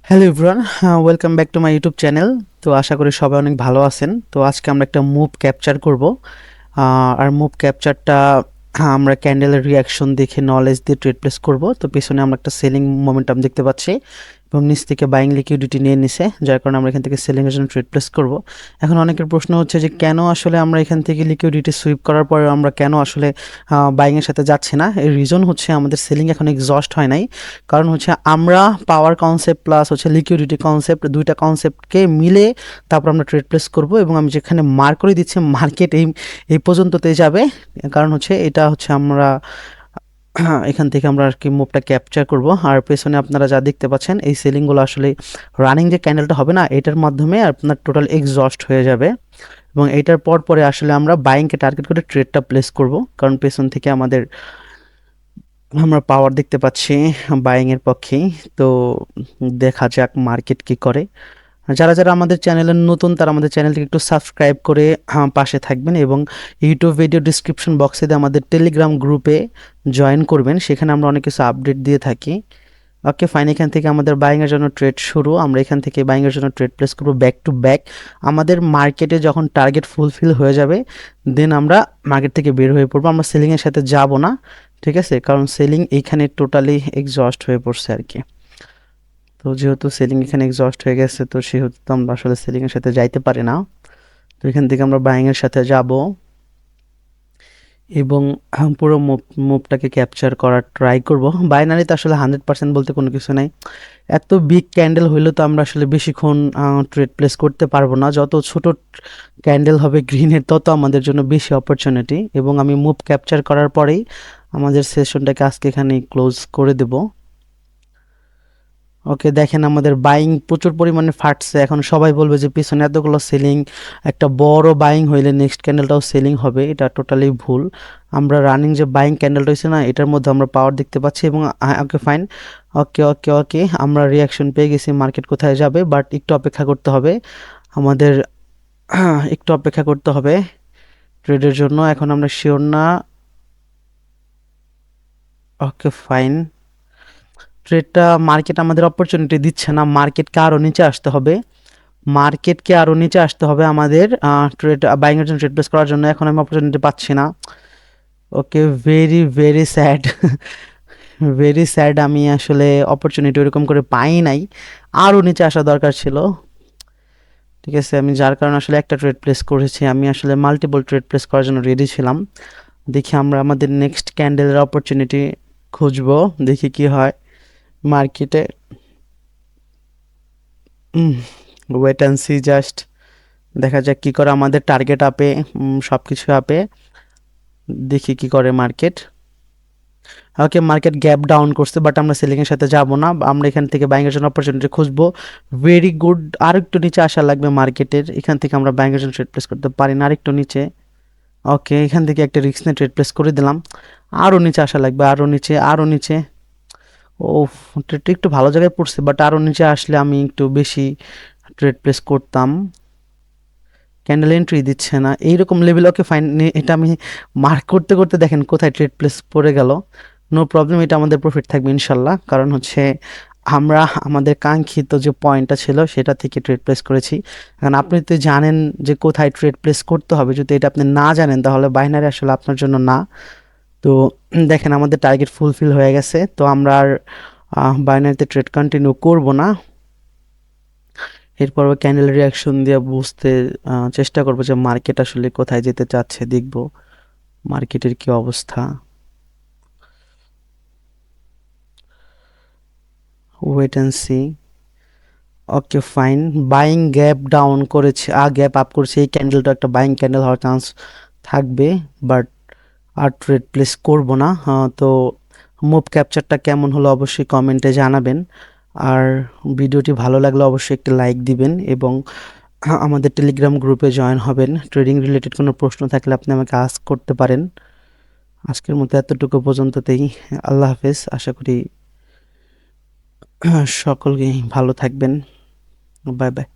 Hello everyone, welcome back to my YouTube channel. তো আশা করি সবাই অনেক ভালো আছেন। তো আজকে আমরা একটা মুভ ক্যাপচার করব। আর মুভ ক্যাপচারটা আমরা ক্যান্ডেলের রিয়াকশন দেখে নলেজ দিয়ে ট্রেড প্লেস করব। তো পেছনে আমরা একটা সেলিং মোমেন্টাম দেখতে পাচ্ছি এবং নিচ থেকে বাইং লিকুইডিটি নিয়ে নিছে, যার কারণে আমরা এখান থেকে সেলিংয়ের জন্য ট্রেড প্লেস করব। এখন অনেকের প্রশ্ন হচ্ছে যে কেন আসলে আমরা এখান থেকে লিকুইডিটি সুইপ করার পরে আমরা কেন আসলে বাইংয়ের সাথে যাচ্ছি না। এর রিজন হচ্ছে আমাদের সেলিং এখন এক্সস্ট হয় নাই। কারণ হচ্ছে আমরা পাওয়ার কনসেপ্ট প্লাস হচ্ছে লিকুইডিটি কনসেপ্ট, দুইটা কনসেপ্টকে মিলে তারপর আমরা ট্রেড প্লেস করব। এবং আমি যেখানে মার্ক করে দিচ্ছি মার্কেট এই পর্যন্ততে যাবে, কারণ হচ্ছে এটা হচ্ছে আমরা এখান থেকে আমরা আর কি মুভটা ক্যাপচার করব। আর পেছনে আপনারা যা দেখতে পাচ্ছেন এই সেলিংগুলো আসলে রানিং যে ক্যান্ডেলটা হবে না, এটার মাধ্যমে আপনার টোটাল এক্সস্ট হয়ে যাবে। এবং এটার পরে আসলে আমরা বাইংকে টার্গেট করে ট্রেডটা প্লেস করব, কারণ পেছন থেকে আমরা পাওয়ার দেখতে পাচ্ছি বাইং এর পক্ষেই। তো দেখা যাক মার্কেট কি করে। যারা যারা আমাদের চ্যানেলে নতুন তারা আমাদের চ্যানেলটিকে একটু সাবস্ক্রাইব করে পাশে থাকবেন এবং ইউটিউব ভিডিও ডিসক্রিপশন বক্সে দিয়ে আমাদের টেলিগ্রাম গ্রুপে জয়েন করবেন, সেখানে আমরা অনেক কিছু আপডেট দিয়ে থাকি। ওকে ফাইন, এখান থেকে আমাদের বাইংয়ের জন্য ট্রেড শুরু। আমরা এখান থেকে বাইংয়ের জন্য ট্রেড প্লেস করবো ব্যাক টু ব্যাক। আমাদের মার্কেটে যখন টার্গেট ফুলফিল হয়ে যাবে দেন আমরা মার্কেট থেকে বের হয়ে পড়বো, আমরা সেলিংয়ের সাথে যাব না। ঠিক আছে, কারণ সেলিং এইখানে টোটালি এক্সস্ট হয়ে পড়ছে আর কি। তো যেহেতু সেলিং এখানে এক্সস্ট হয়ে গেছে, তো সেহেতু তো আমরা আসলে সেলিংয়ের সাথে যাইতে পারি না। তো এখান থেকে আমরা বাইংয়ের সাথে যাব এবং পুরো মুভটাকে ক্যাপচার করার ট্রাই করব। বাইনারিতে আসলে 100% বলতে কোনো কিছু নাই। এত বিগ ক্যান্ডেল হইলে তো আমরা আসলে বেশিক্ষণ ট্রেড প্লেস করতে পারবো না। যত ছোট ক্যান্ডেল হবে গ্রিনের তত আমাদের জন্য বেশি অপরচুনিটি। এবং আমি মুভ ক্যাপচার করার পরেই আমাদের সেশনটাকে আজকে এখানেই ক্লোজ করে দেব। ওকে দেখেন আমাদের বাইং প্রচুর পরিমাণে ফাটছে। এখন সবাই বলবে যে পিছনে এতগুলো সেলিং, একটা বড় বাইং হইলে নেক্সট ক্যান্ডেলটাও সেলিং হবে। এটা টোটালি ভুল। আমরা রানিং যে বাইং ক্যান্ডেলটা হয়েছে না, এটার মধ্যে আমরা পাওয়ার দেখতে পাচ্ছি। এবং ওকে ফাইন, ওকে ওকে ওকে আমরা রিয়াকশন পেয়ে গেছি মার্কেট কোথায় যাবে, বাট একটু অপেক্ষা করতে হবে আমাদের। একটু অপেক্ষা করতে হবে ট্রেডের জন্য, এখন আমরা শিওর না। ওকে ফাইন, ট্রেডটা মার্কেট আমাদের অপরচুনিটি দিচ্ছে না, মার্কেটকে আরও নিচে আসতে হবে। মার্কেটকে আরও নিচে আসতে হবে আমাদের ট্রেড বাইংয়ের জন্য ট্রেড প্লেস করার জন্য। এখন আমি অপরচুনিটি পাচ্ছি না। Okay very very sad, very sad. আমি আসলে অপরচুনিটি ওরকম করে পাই নাই, আরও নিচে আসা দরকার ছিল। ঠিক আছে, আমি যার কারণে আসলে একটা ট্রেড প্লেস করেছি। আমি আসলে মাল্টিপল ট্রেড প্লেস করার জন্য রেডি ছিলাম। দেখি আমরা আমাদের নেক্সট ক্যান্ডেলের অপরচুনিটি খুঁজবো, দেখি কি হয় মার্কেটে। ওয়েট অ্যান্ড সি জাস্ট, দেখা যাক কি করে। আমাদের টার্গেট আপে, সব কিছু আপে, দেখি কি করে মার্কেট। ওকে মার্কেট গ্যাপ ডাউন করছে, বাট আমরা সেলিংয়ের সাথে যাব না। আমরা এখান থেকে বাইংয়ের জন্য অপরচুনিটি খুঁজবো। ভেরি গুড, আর একটু নিচে আসা লাগবে মার্কেটের। এখান থেকে আমরা বাইংয়ের জন্য ট্রেড প্লেস করতে পারি না, আর একটু নিচে। ওকে এখান থেকে একটা রিস্ক নিয়ে ট্রেড প্লেস করে দিলাম। আরও নিচে আসা লাগবে, আরও নিচে, আরও নিচে। ও ট্রেডটা একটু ভালো জায়গায় পড়ছে, বাট আরও নিচে আসলে আমি একটু বেশি ট্রেড প্লেস করতাম। ক্যান্ডেল এন্ট্রি দিচ্ছে না এইরকম লেভেল। ওকে ফাইন, এটা আমি মার্ক করতে করতে দেখেন কোথায় ট্রেড প্লেস পড়ে গেল। নো প্রবলেম, এটা আমাদের প্রফিট থাকবে ইনশাল্লাহ, কারণ হচ্ছে আমরা আমাদের কাঙ্ক্ষিত যে পয়েন্টটা ছিল সেটা থেকে ট্রেড প্লেস করেছি। কারণ আপনি তো জানেন যে কোথায় ট্রেড প্লেস করতে হবে, যদি এটা আপনি না জানেন তাহলে বাইনারি আসলে আপনার জন্য না। তো দেখেন আমাদের টার্গেট ফুলফিল হয়ে গেছে, তো আমরা আর বাইনারিতে ট্রেড কন্টিনিউ করব না। এরপর ক্যান্ডেল রিয়াকশন দিয়ে বুঝতে চেষ্টা করবো যে মার্কেট আসলে কোথায় যেতে চাচ্ছে, দেখব মার্কেটের কি অবস্থা। Wait and see. Okay fine, buying gap down করেছে, গ্যাপ আপ করেছে। এই ক্যান্ডেলটা একটা বাইং ক্যান্ডেল হওয়ার চান্স থাকবে, বাট আর ট্রেড প্লেস করব না। তো মুভ ক্যাপচারটা কেমন হলো অবশ্যই কমেন্টে জানাবেন। আর ভিডিওটি ভালো লাগলে অবশ্যই একটি লাইক দিবেন এবং আমাদের টেলিগ্রাম গ্রুপে জয়েন হবেন। ট্রেডিং রিলেটেড কোনো প্রশ্ন থাকলে আপনি আমাকে আস্ক করতে পারেন। আজকের মতো এতটুকু পর্যন্ততেই। আল্লাহ হাফেজ, আশা করি সকলেই ভালো থাকবেন। Bye bye.